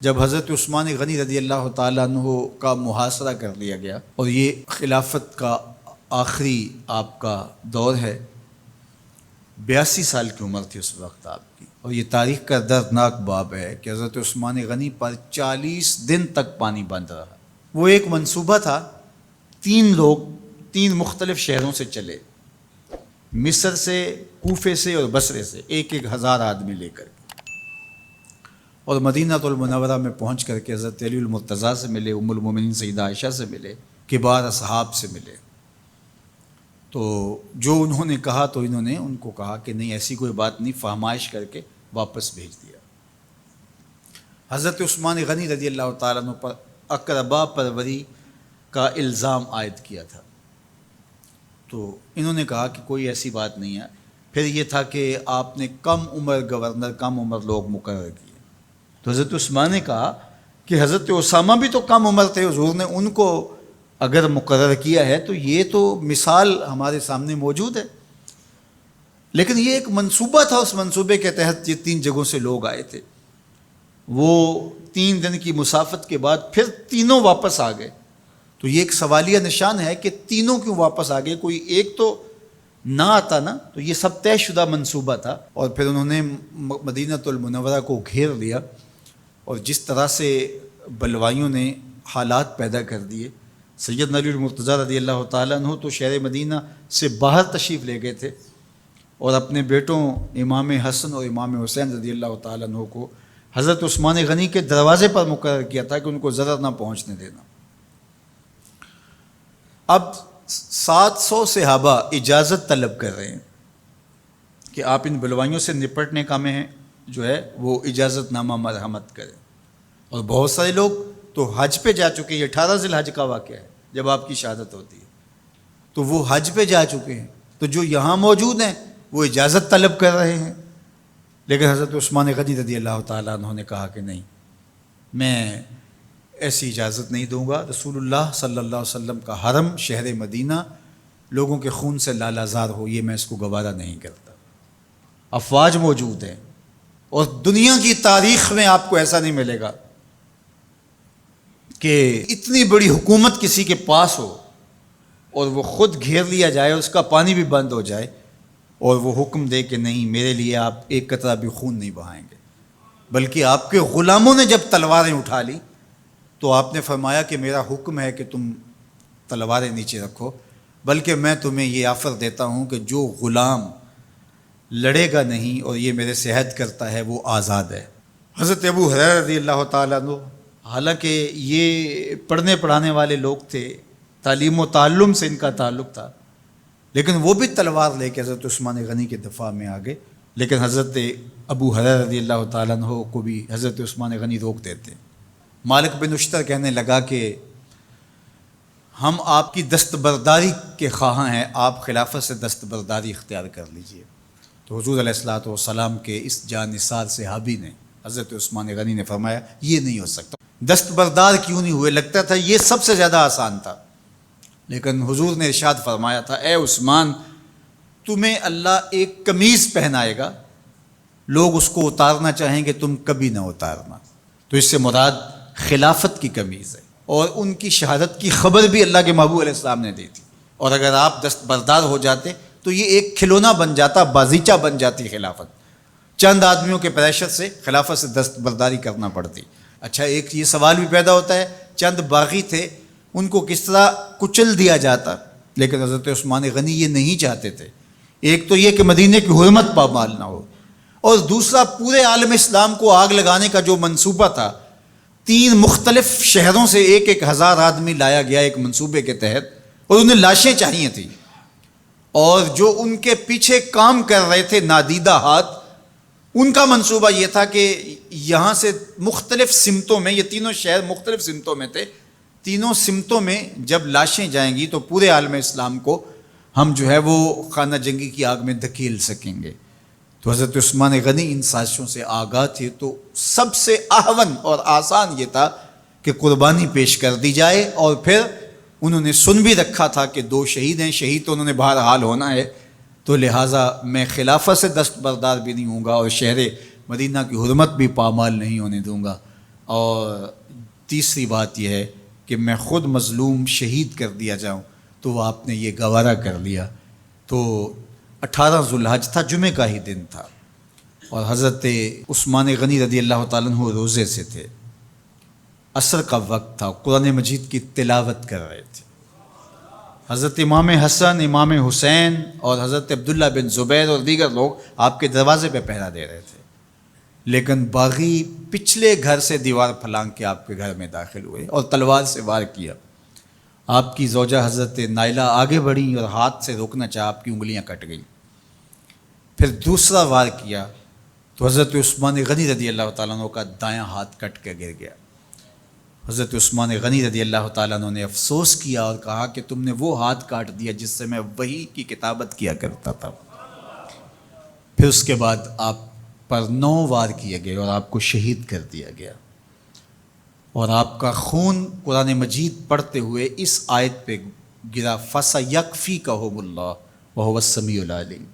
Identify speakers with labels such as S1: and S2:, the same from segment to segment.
S1: جب حضرت عثمان غنی رضی اللہ تعالیٰ عنہ کا محاصرہ کر لیا گیا اور یہ خلافت کا آخری آپ کا دور ہے، 82 سال کی عمر تھی اس وقت آپ کی، اور یہ تاریخ کا دردناک باب ہے کہ حضرت عثمان غنی پر 40 دن تک پانی بند رہا۔ وہ ایک منصوبہ تھا، 3 لوگ 3 مختلف شہروں سے چلے، مصر سے، کوفے سے اور بصرے سے، 1000 آدمی لے کر، اور مدینہ المنورہ میں پہنچ کر کے حضرت علی المرتضیٰ سے ملے، ام المومنین سیدہ عائشہ سے ملے، کبار اصحاب سے ملے۔ تو جو انہوں نے کہا تو انہوں نے ان کو کہا کہ نہیں، ایسی کوئی بات نہیں، فہمائش کر کے واپس بھیج دیا۔ حضرت عثمان غنی رضی اللہ تعالیٰ عنہ پر اقربا پروری کا الزام عائد کیا تھا، تو انہوں نے کہا کہ کوئی ایسی بات نہیں ہے۔ پھر یہ تھا کہ آپ نے کم عمر گورنر، کم عمر لوگ مقرر کیے، تو حضرت عثمان نے کہا کہ حضرت اسامہ بھی تو کم عمر تھے، حضور نے ان کو اگر مقرر کیا ہے تو یہ تو مثال ہمارے سامنے موجود ہے، لیکن یہ ایک منصوبہ تھا، اس منصوبے کے تحت یہ 3 جگہوں سے لوگ آئے تھے۔ وہ 3 دن کی مسافت کے بعد پھر تینوں واپس آ گئے، تو یہ ایک سوالیہ نشان ہے کہ تینوں کیوں واپس آ گئے، کوئی ایک تو نہ آتا نا، تو یہ سب طے شدہ منصوبہ تھا۔ اور پھر انہوں نے مدینہ المنورہ کو گھیر لیا، اور جس طرح سے بلوائیوں نے حالات پیدا کر دیے، سیدنا علی المرتضیٰ رضی اللہ تعالیٰ عنہ تو شہر مدینہ سے باہر تشریف لے گئے تھے، اور اپنے بیٹوں امام حسن اور امام حسین رضی اللہ تعالیٰ عنہ کو حضرت عثمان غنی کے دروازے پر مقرر کیا تھا کہ ان کو ضرر نہ پہنچنے دینا۔ اب 700 صحابہ اجازت طلب کر رہے ہیں کہ آپ ان بلوائیوں سے نپٹنے کا میں جو ہے وہ اجازت نامہ مرحمت کریں، اور بہت سارے لوگ تو حج پہ جا چکے ہیں۔ 18 ذی الحج کا واقعہ ہے جب آپ کی شہادت ہوتی ہے، تو وہ حج پہ جا چکے ہیں، تو جو یہاں موجود ہیں وہ اجازت طلب کر رہے ہیں، لیکن حضرت عثمان غنی رضی اللہ تعالیٰ عنہ نے کہا کہ نہیں، میں ایسی اجازت نہیں دوں گا۔ رسول اللہ صلی اللہ علیہ وسلم کا حرم شہر مدینہ لوگوں کے خون سے لالازار ہو، یہ میں اس کو گوارا نہیں کرتا۔ افواج موجود ہیں، اور دنیا کی تاریخ میں آپ کو ایسا نہیں ملے گا کہ اتنی بڑی حکومت کسی کے پاس ہو اور وہ خود گھیر لیا جائے، اس کا پانی بھی بند ہو جائے، اور وہ حکم دے کہ نہیں، میرے لیے آپ ایک قطرہ بھی خون نہیں بہائیں گے۔ بلکہ آپ کے غلاموں نے جب تلواریں اٹھا لی تو آپ نے فرمایا کہ میرا حکم ہے کہ تم تلواریں نیچے رکھو، بلکہ میں تمہیں یہ آفر دیتا ہوں کہ جو غلام لڑے گا نہیں اور یہ میرے سے عہد کرتا ہے وہ آزاد ہے۔ حضرت ابو ہریرہ رضی اللہ تعالیٰ عنہ، حالانکہ یہ پڑھنے پڑھانے والے لوگ تھے، تعلیم و تعلم سے ان کا تعلق تھا، لیکن وہ بھی تلوار لے کے حضرت عثمان غنی کے دفاع میں آ گئے، لیکن حضرت ابو ہریرہ رضی اللہ تعالیٰ عنہ کو بھی حضرت عثمان غنی روک دیتے۔ مالک بن اشتر کہنے لگا کہ ہم آپ کی دستبرداری کے خواہاں ہیں، آپ خلافت سے دستبرداری اختیار کر لیجئے۔ تو حضور علیہ الصلوۃ والسلام کے اس جانثار صحابی نے، حضرت عثمان غنی نے فرمایا یہ نہیں ہو سکتا۔ دستبردار کیوں نہیں ہوئے؟ لگتا تھا یہ سب سے زیادہ آسان تھا، لیکن حضور نے ارشاد فرمایا تھا، اے عثمان، تمہیں اللہ ایک قمیض پہنائے گا، لوگ اس کو اتارنا چاہیں گے، تم کبھی نہ اتارنا۔ تو اس سے مراد خلافت کی قمیض ہے، اور ان کی شہادت کی خبر بھی اللہ کے محبوب علیہ السلام نے دی تھی، اور اگر آپ دستبردار ہو جاتے تو یہ ایک کھلونا بن جاتا، بازیچہ بن جاتی خلافت۔ چند آدمیوں کے پریشر سے خلافت سے دستبرداری کرنا پڑتی۔ اچھا، ایک یہ سوال بھی پیدا ہوتا ہے، چند باغی تھے، ان کو کس طرح کچل دیا جاتا؟ لیکن حضرت عثمان غنی یہ نہیں چاہتے تھے۔ ایک تو یہ کہ مدینے کی حرمت پامال نہ ہو، اور دوسرا پورے عالم اسلام کو آگ لگانے کا جو منصوبہ تھا، 3 مختلف شہروں سے 1000 آدمی لایا گیا ایک منصوبے کے تحت، اور انہیں لاشیں چاہیے تھیں، اور جو ان کے پیچھے کام کر رہے تھے نادیدہ ہاتھ، ان کا منصوبہ یہ تھا کہ یہاں سے مختلف سمتوں میں، یہ تینوں شہر مختلف سمتوں میں تھے، تینوں سمتوں میں جب لاشیں جائیں گی تو پورے عالم اسلام کو ہم جو ہے وہ خانہ جنگی کی آگ میں دھکیل سکیں گے۔ تو حضرت عثمان غنی ان سازشوں سے آگاہ تھے، تو سب سے اہون اور آسان یہ تھا کہ قربانی پیش کر دی جائے، اور پھر انہوں نے سن بھی رکھا تھا کہ 2 شہید ہیں، شہید تو انہوں نے بہرحال ہونا ہے، تو لہٰذا میں خلافت سے دستبردار بھی نہیں ہوں گا، اور شہر مدینہ کی حرمت بھی پامال نہیں ہونے دوں گا۔ اور تیسری بات یہ ہے کہ میں خود مظلوم شہید کر دیا جاؤں، تو وہ آپ نے یہ گوارا کر لیا۔ تو 18 ذوالحج تھا، جمعہ کا ہی دن تھا، اور حضرت عثمان غنی رضی اللہ تعالیٰ عنہ روزے سے تھے، عصر کا وقت تھا، قرآن مجید کی تلاوت کر رہے تھے۔ حضرت امام حسن، امام حسین اور حضرت عبداللہ بن زبیر اور دیگر لوگ آپ کے دروازے پہ پہرا دے رہے تھے، لیکن باغی پچھلے گھر سے دیوار پھلانگ کے آپ کے گھر میں داخل ہوئے اور تلوار سے وار کیا۔ آپ کی زوجہ حضرت نائلہ آگے بڑھیں اور ہاتھ سے روکنا چاہا، آپ کی انگلیاں کٹ گئیں۔ پھر دوسرا وار کیا تو حضرت عثمان غنی رضی اللہ تعالیٰ عنہ کا دایاں ہاتھ کٹ کے گر گیا۔ حضرت عثمان غنی رضی اللہ تعالیٰ عنہ نے افسوس کیا اور کہا کہ تم نے وہ ہاتھ کاٹ دیا جس سے میں وحی کی کتابت کیا کرتا تھا۔ پھر اس کے بعد آپ پر 9 وار کیے گئے اور آپ کو شہید کر دیا گیا، اور آپ کا خون قرآن مجید پڑھتے ہوئے اس آیت پہ گرا، فَسَيَكْفِيكَهُمُ اللَّهُ وَهُوَ السَّمِيعُ الْعَلِيمُ۔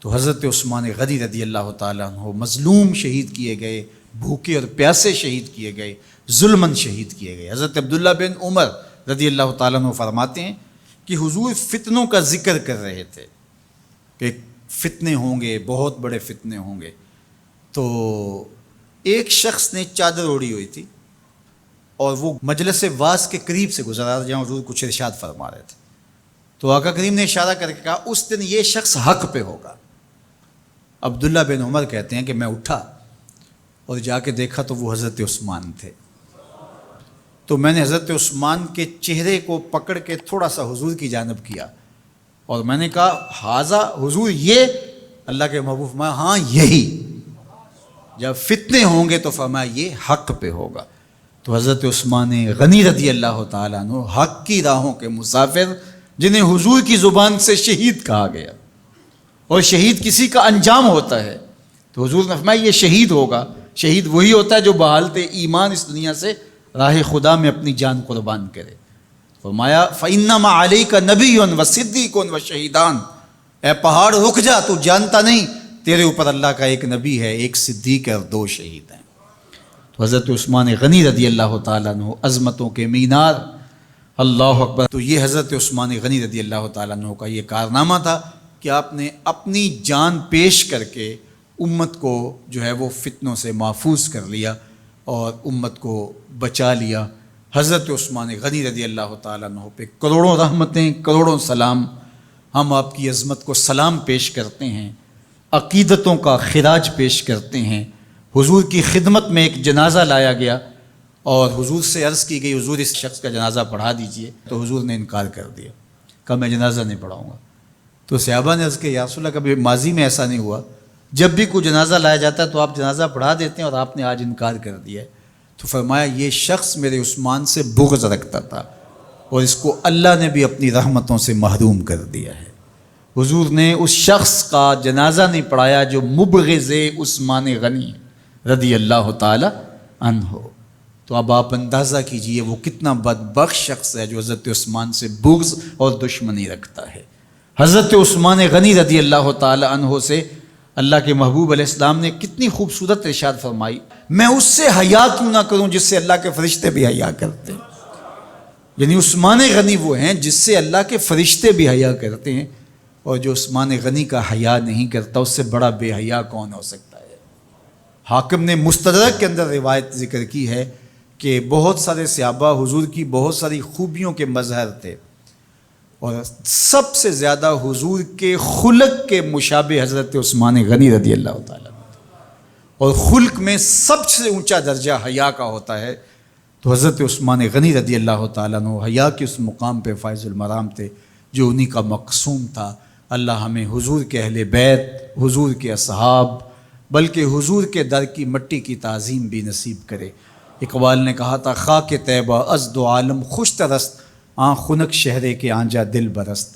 S1: تو حضرت عثمان غنی رضی اللہ تعالیٰ عنہ مظلوم شہید کیے گئے، بھوکے اور پیاسے شہید کیے گئے، ظلماً شہید کیے گئے۔ حضرت عبداللہ بن عمر رضی اللہ تعالیٰ عنہ فرماتے ہیں کہ حضور فتنوں کا ذکر کر رہے تھے کہ فتنے ہوں گے، بہت بڑے فتنے ہوں گے۔ تو ایک شخص نے چادر اوڑھی ہوئی تھی اور وہ مجلس واعظ کے قریب سے گزرا جہاں حضور کچھ ارشاد فرما رہے تھے، تو آقا کریم نے اشارہ کر کے کہا اس دن یہ شخص حق پہ ہوگا۔ عبداللہ بن عمر کہتے ہیں کہ میں اٹھا اور جا کے دیکھا تو وہ حضرت عثمان تھے۔ تو میں نے حضرت عثمان کے چہرے کو پکڑ کے تھوڑا سا حضور کی جانب کیا اور میں نے کہا حاذا، حضور یہ؟ اللہ کے محبوب فرمایا ہاں یہی، جب فتنے ہوں گے تو فرمایا یہ حق پہ ہوگا۔ تو حضرت عثمان غنی رضی اللہ تعالیٰ عنہ حق کی راہوں کے مسافر، جنہیں حضور کی زبان سے شہید کہا گیا، اور شہید کسی کا انجام ہوتا ہے، تو حضور نے فرمایا یہ شہید ہوگا۔ شہید وہی ہوتا ہے جو بحالت ایمان اس دنیا سے راہ خدا میں اپنی جان قربان کرے۔ فرمایا فَإِنَّمَا عَلَيْكَ نَبِيٌّ وَصِدِّيقٌ وَشَهِيدَانِ، اے پہاڑ رک جا، تو جانتا نہیں تیرے اوپر اللہ کا ایک نبی ہے، ایک صدیق ہے اور 2 شہید ہیں۔ تو حضرت عثمان غنی رضی اللہ تعالیٰ عنہ عظمتوں کے مینار، اللہ اکبر۔ تو یہ حضرت عثمان غنی رضی اللہ تعالیٰ عنہ کا یہ کارنامہ تھا کہ آپ نے اپنی جان پیش کر کے امت کو جو ہے وہ فتنوں سے محفوظ کر لیا اور امت کو بچا لیا۔ حضرت عثمان غنی رضی اللہ تعالیٰ عنہ پہ کروڑوں رحمتیں، کروڑوں سلام۔ ہم آپ کی عظمت کو سلام پیش کرتے ہیں، عقیدتوں کا خراج پیش کرتے ہیں۔ حضور کی خدمت میں ایک جنازہ لایا گیا اور حضور سے عرض کی گئی حضور اس شخص کا جنازہ پڑھا دیجئے، تو حضور نے انکار کر دیا، کہا میں جنازہ نہیں پڑھاؤں گا۔ تو صحابہ نے عرض کیا یا رسول اللہ، کبھی ماضی میں ایسا نہیں ہوا، جب بھی کوئی جنازہ لایا جاتا ہے تو آپ جنازہ پڑھا دیتے ہیں اور آپ نے آج انکار کر دیا ہے۔ تو فرمایا یہ شخص میرے عثمان سے بغض رکھتا تھا اور اس کو اللہ نے بھی اپنی رحمتوں سے محروم کر دیا ہے۔ حضور نے اس شخص کا جنازہ نہیں پڑھایا جو مبغض عثمان غنی رضی اللہ تعالی عنہ۔ تو اب آپ اندازہ کیجئے وہ کتنا بدبخت شخص ہے جو حضرت عثمان سے بغض اور دشمنی رکھتا ہے۔ حضرت عثمان غنی رضی اللہ تعالی عنہ سے اللہ کے محبوب علیہ السلام نے کتنی خوبصورت ارشاد فرمائی، میں اس سے حیا کیوں نہ کروں جس سے اللہ کے فرشتے بھی حیا کرتے ہیں۔ یعنی عثمان غنی وہ ہیں جس سے اللہ کے فرشتے بھی حیا کرتے ہیں، اور جو عثمان غنی کا حیا نہیں کرتا اس سے بڑا بے حیا کون ہو سکتا ہے۔ حاکم نے مستدرک کے اندر روایت ذکر کی ہے کہ بہت سارے صحابہ حضور کی بہت ساری خوبیوں کے مظہر تھے، اور سب سے زیادہ حضور کے خلق کے مشابہ حضرت عثمان غنی رضی اللہ تعالیٰ عنہ، اور خلق میں سب سے اونچا درجہ حیا کا ہوتا ہے۔ تو حضرت عثمان غنی رضی اللہ تعالیٰ عنہ حیا کے اس مقام پہ فائز المرام تھے جو انہی کا مقصوم تھا۔ اللہ ہمیں حضور کے اہل بیت، حضور کے اصحاب، بلکہ حضور کے در کی مٹی کی تعظیم بھی نصیب کرے۔ اقبال نے کہا تھا خاک طیبہ از دو عالم خوش ترست، آن خنک شہرے کے آنجا دل برست۔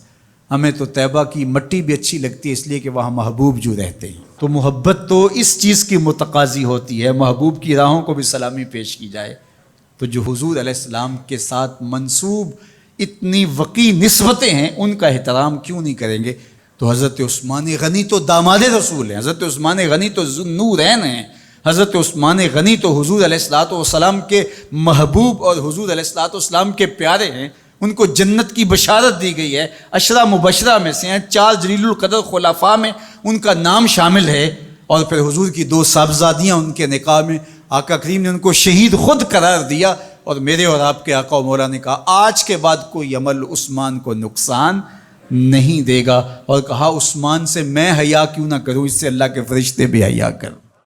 S1: ہمیں تو طیبہ کی مٹی بھی اچھی لگتی ہے اس لیے کہ وہاں محبوب جو رہتے ہیں، تو محبت تو اس چیز کی متقاضی ہوتی ہے، محبوب کی راہوں کو بھی سلامی پیش کی جائے۔ تو جو حضور علیہ السلام کے ساتھ منسوب اتنی وقی نسبتیں ہیں ان کا احترام کیوں نہیں کریں گے؟ تو حضرت عثمان غنی تو داماد رسول ہیں، حضرت عثمان غنی تو ذو النورین ہیں، حضرت عثمان غنی تو حضور علیہ الصلوۃ والسلام کے محبوب اور حضور علیہ الصلوۃ والسلام کے پیارے ہیں، ان کو جنت کی بشارت دی گئی ہے، عشرہ مبشرہ میں سے ہیں، 4 جلیل القدر خلفاء میں ان کا نام شامل ہے، اور پھر حضور کی 2 صاحبزادیاں ان کے نکاح میں آقا کریم نے ان کو شہید خود قرار دیا، اور میرے اور آپ کے آقا و مولا نے کہا آج کے بعد کوئی عمل عثمان کو نقصان نہیں دے گا، اور کہا عثمان سے میں حیا کیوں نہ کروں، اس سے اللہ کے فرشتے بھی حیا کر